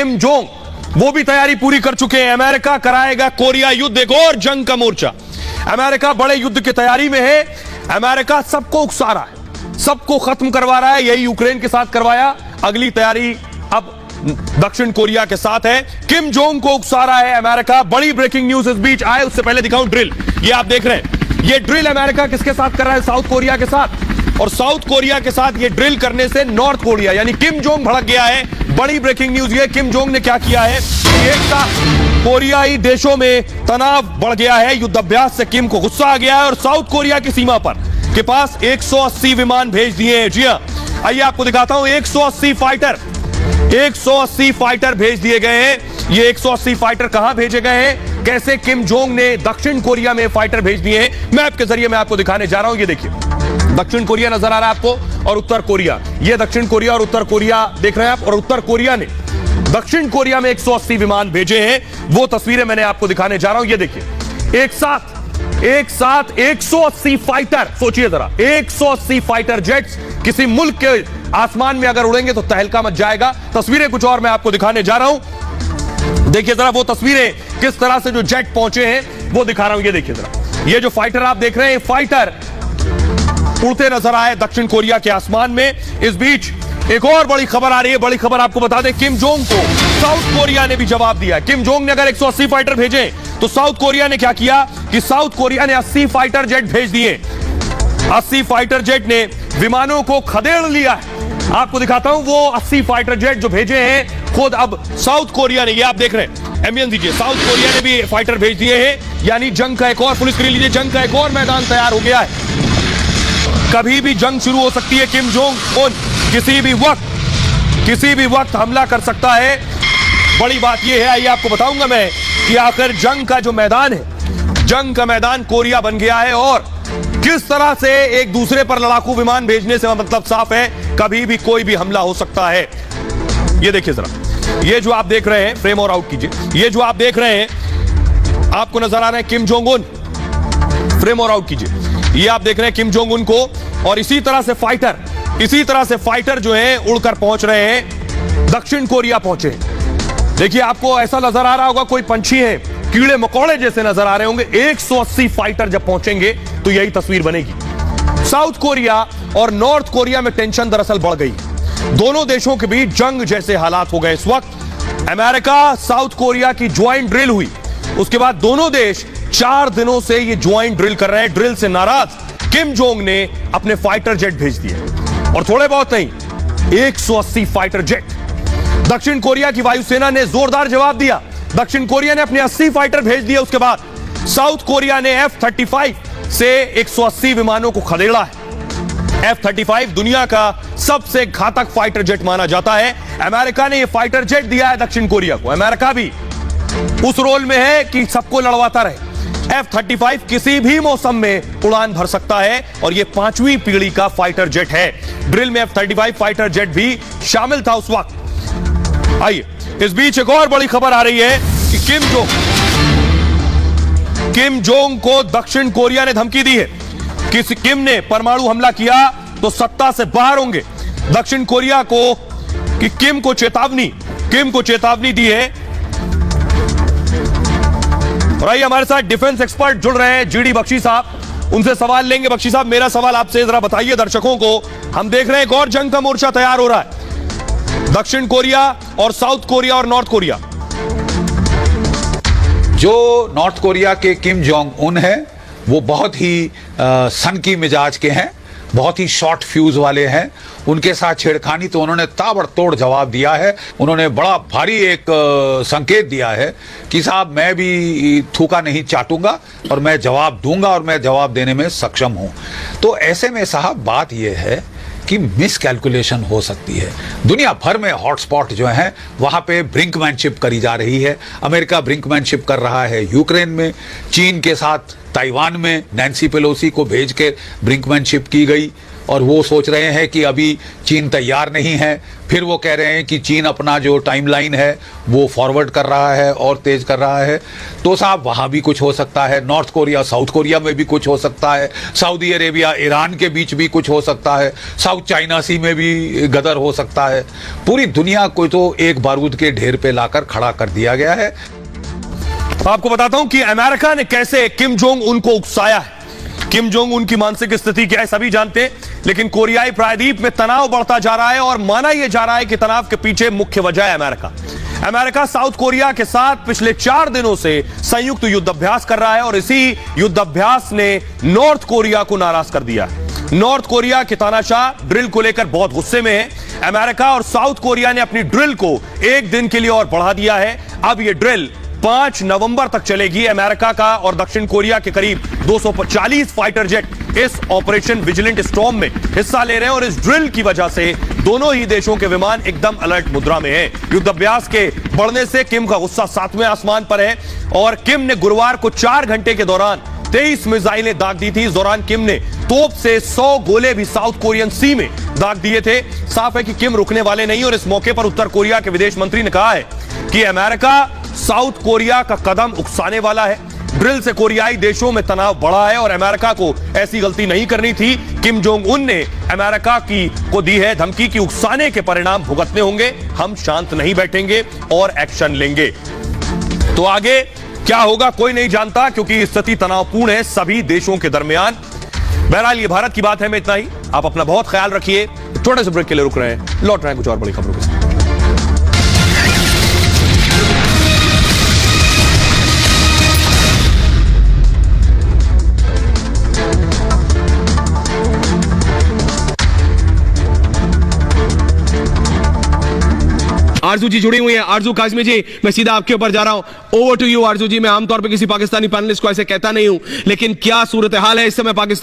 Kim Jong, वो भी तैयारी पूरी कर चुके हैं। अमेरिका कराएगा कोरिया युद्ध, एक और जंग का मोर्चा। अमेरिका बड़े युद्ध की तैयारी में है। अमेरिका सबको उकसा रहा है, सबको खत्म करवा रहा है। यही यूक्रेन के साथ करवाया, अगली तैयारी अब दक्षिण कोरिया के साथ है। किम जोंग को उकसा रहा है अमेरिका। बड़ी ब्रेकिंग न्यूज इस बीच आए, उससे पहले दिखाऊं ड्रिल। ये आप देख रहे हैं, ये ड्रिल अमेरिका किसके साथ कर रहा है? साउथ कोरिया के साथ। और साउथ कोरिया के साथ ये ड्रिल करने से नॉर्थ कोरिया यानी किम जोंग भड़क गया है। बड़ी ब्रेकिंग न्यूज ये, किम जोंग ने क्या किया है? एक साथ कोरियाई देशों में तनाव बढ़ गया है। युद्धाभ्यास से किम को गुस्सा आ गया है और साउथ कोरिया की सीमा पर के पास 180 विमान भेज दिए हैं। जी हां, आइए आपको दिखाता हूं। 180 फाइटर भेज दिए गए हैं। ये 180 फाइटर कहां भेजे गए हैं, कैसे किम जोंग ने दक्षिण कोरिया में फाइटर भेज दिए हैं, मैप के जरिए मैं आपको दिखाने जा रहा हूं। ये देखिए, दक्षिण कोरिया नजर आ रहा है आपको और उत्तर कोरिया। ये दक्षिण कोरिया और उत्तर कोरिया देख रहे हैं आप। और उत्तर कोरिया ने दक्षिण कोरिया में 180 विमान भेजे हैं, वो तस्वीरें मैंने आपको दिखाने जा रहा हूं। ये देखिए, एक साथ 180 फाइटर। सोचिए जरा, 180 फाइटर जेट्स किसी मुल्क के आसमान में अगर उड़ेंगे तो तहलका मच जाएगा। तस्वीरें कुछ और मैं आपको दिखाने जा रहा हूं। देखिए जरा वो तस्वीरें, किस तरह से जो जेट पहुंचे हैं वो दिखा रहा हूं। ये देखिए जरा, ये जो फाइटर आप देख रहे हैं, फाइटर उड़ते नजर आए दक्षिण कोरिया के आसमान में। इस बीच एक और बड़ी खबर आ रही है। बड़ी खबर आपको बता दें, किम जोंग को साउथ कोरिया ने भी जवाब दिया। किम जोंग ने अगर 180 फाइटर भेजे तो साउथ कोरिया ने क्या किया कि साउथ कोरिया ने 80 फाइटर जेट भेज दिए। 80 फाइटर जेट ने विमानों को खदेड़ लिया है। आपको दिखाता हूं वो 80 फाइटर जेट जो भेजे हैं खुद अब साउथ कोरिया ने। ये आप देख रहे हैं, एमबीएन दीजिए, साउथ कोरिया ने भी फाइटर भेज दिए हैं। यानी जंग का एक और, पुलिस कर लीजिए, जंग का एक और मैदान तैयार हो गया है। कभी भी जंग शुरू हो सकती है। किम जोंग उन किसी भी वक्त हमला कर सकता है। बड़ी बात यह है, आइए आपको बताऊंगा मैं कि आखिर जंग का जो मैदान है, जंग का मैदान कोरिया बन गया है। और किस तरह से एक दूसरे पर लड़ाकू विमान भेजने से मतलब साफ है, कभी भी कोई भी हमला हो सकता है। ये देखिए जरा, ये जो आप देख रहे हैं, फ्रेम और आउट कीजिए, ये जो आप देख रहे हैं आपको नजर आ रहे हैं किम जोंग उन। फ्रेम और आउट कीजिए, ये आप देख रहे हैं किम जोंग उन को। और इसी तरह से फाइटर जो हैं उड़कर पहुंच रहे हैं, दक्षिण कोरिया पहुंचे। देखिए आपको ऐसा नजर आ रहा होगा कोई पंछी है, कीड़े मकोड़े जैसे नजर आ रहे होंगे। 180 फाइटर जब पहुंचेंगे तो यही तस्वीर बनेगी। साउथ कोरिया और नॉर्थ कोरिया में टेंशन दरअसल बढ़ गई। दोनों देशों के बीच जंग जैसे हालात हो गए इस वक्त। अमेरिका साउथ कोरिया की ज्वाइंट ड्रिल हुई, उसके बाद दोनों देश 4 दिनों से ये ज्वाइंट ड्रिल कर रहे हैं। ड्रिल से नाराज किम जोंग ने अपने फाइटर जेट भेज दिए, और थोड़े बहुत नहीं, 180 फाइटर जेट। दक्षिण कोरिया की वायुसेना ने जोरदार जवाब दिया। दक्षिण कोरिया ने अपने 80 फाइटर भेज दिए। उसके बाद साउथ कोरिया ने F-35 से 180 विमानों को खदेड़ा है। F-35 दुनिया का सबसे घातक फाइटर जेट माना जाता है। अमेरिका ने यह फाइटर जेट दिया है दक्षिण कोरिया को। अमेरिका भी उस रोल में है कि सबको लड़वाता रहे। F-35 किसी भी मौसम में उड़ान भर सकता है और यह 5वीं पीढ़ी का फाइटर जेट है। ड्रिल में F-35 फाइटर जेट भी शामिल था उस वक्त। आइए, इस बीच एक और बड़ी खबर आ रही है कि किम जोंग को दक्षिण कोरिया ने धमकी दी है कि किम ने परमाणु हमला किया तो सत्ता से बाहर होंगे। दक्षिण कोरिया को कि किम को चेतावनी दी है। और आइए हमारे साथ डिफेंस एक्सपर्ट जुड़ रहे हैं, जीडी बख्शी साहब, उनसे सवाल लेंगे। बख्शी साहब, मेरा सवाल आपसे, जरा बताइए दर्शकों को, हम देख रहे हैं एक और जंग का मोर्चा तैयार हो रहा है, दक्षिण कोरिया और साउथ कोरिया और नॉर्थ कोरिया। जो नॉर्थ कोरिया के किम जोंग उन है वो बहुत ही सनकी मिजाज के हैं, बहुत ही शॉर्ट फ्यूज वाले हैं। उनके साथ छेड़खानी तो उन्होंने ताबड़तोड़ जवाब दिया है। उन्होंने बड़ा भारी एक संकेत दिया है कि साहब मैं भी थूका नहीं चाटूंगा और मैं जवाब दूंगा और मैं जवाब देने में सक्षम हूं। तो ऐसे में साहब बात यह है कि मिस कैलकुलेशन हो सकती है। दुनिया भर में हॉटस्पॉट जो हैं वहाँ पे ब्रिंकमैनशिप करी जा रही है। अमेरिका ब्रिंकमैनशिप कर रहा है यूक्रेन में, चीन के साथ ताइवान में नैन्सी पेलोसी को भेज के ब्रिंकमैनशिप की गई। और वो सोच रहे हैं कि अभी चीन तैयार नहीं है। फिर वो कह रहे हैं कि चीन अपना जो टाइमलाइन है वो फॉरवर्ड कर रहा है और तेज कर रहा है। तो साहब वहाँ भी कुछ हो सकता है, नॉर्थ कोरिया साउथ कोरिया में भी कुछ हो सकता है, सऊदी अरेबिया ईरान के बीच भी कुछ हो सकता है, साउथ चाइना सी में भी गदर हो सकता है। पूरी दुनिया को तो एक बारूद के ढेर पे लाकर खड़ा कर दिया गया है। आपको बताता हूं कि अमेरिका ने कैसे किम जोंग उन को उकसाया है। किम जोंग उन की मानसिक स्थिति क्या है सभी जानते हैं, लेकिन कोरियाई प्रायद्वीप में तनाव बढ़ता जा रहा है और माना यह जा रहा है कि तनाव के पीछे मुख्य वजह है अमेरिका। अमेरिका साउथ कोरिया के साथ पिछले 4 दिनों से संयुक्त युद्धाभ्यास कर रहा है और इसी युद्धाभ्यास ने नॉर्थ कोरिया को नाराज कर दिया है। नॉर्थ कोरिया के तानाशाह ड्रिल को लेकर बहुत गुस्से में है। अमेरिका और साउथ कोरिया ने अपनी ड्रिल को 1 दिन के लिए और बढ़ा दिया है। अब यह ड्रिल 5 नवंबर तक चलेगी। अमेरिका का और दक्षिण कोरिया के करीब 240 फाइटर जेट इस ऑपरेशन विजिलेंट स्टॉर्म में हिस्सा ले रहे हैं और इस ड्रिल की वजह से दोनों ही देशों के विमान एकदम अलर्ट मुद्रा में हैं। युद्धाभ्यास के बढ़ने से किम का गुस्सा 7वें आसमान पर है और किम ने गुरुवार को 4 घंटे के दौरान 23 मिसाइलें दाग दी थी। इस दौरान किम ने तोप से 100 गोले भी साउथ कोरियन सी में दाग दिए थे। साफ है कि किम रुकने वाले नहीं और इस मौके पर उत्तर कोरिया के विदेश मंत्री ने कहा है कि अमेरिका साउथ कोरिया का कदम उकसाने वाला है। ड्रिल से कोरियाई देशों में तनाव बढ़ा है और अमेरिका को ऐसी गलती नहीं करनी थी। किम जोंग उन ने अमेरिका को दी है धमकी कि उकसाने के परिणाम भुगतने होंगे। हम शांत नहीं बैठेंगे और एक्शन लेंगे। तो आगे क्या होगा कोई नहीं जानता, क्योंकि स्थिति तनावपूर्ण है सभी देशों के दरमियान। बहरहाल ये भारत की बात है, मैं इतना ही। आप अपना बहुत ख्याल रखिए। छोटे से ब्रेक के लिए रुक रहे हैं, लौट रहे हैं कुछ और बड़ी खबरों के साथ। आरजू जी जुड़ी हुई हैं। आरजू काज़मी जी, मैं सीधा आपके ऊपर जा रहा हूं। ओवर टू यू आरजू जी। मैं आमतौर पे किसी पाकिस्तानी पैनलिस्ट को ऐसे कहता नहीं हूं, लेकिन क्या सूरत हाल है इस समय पाकिस्तान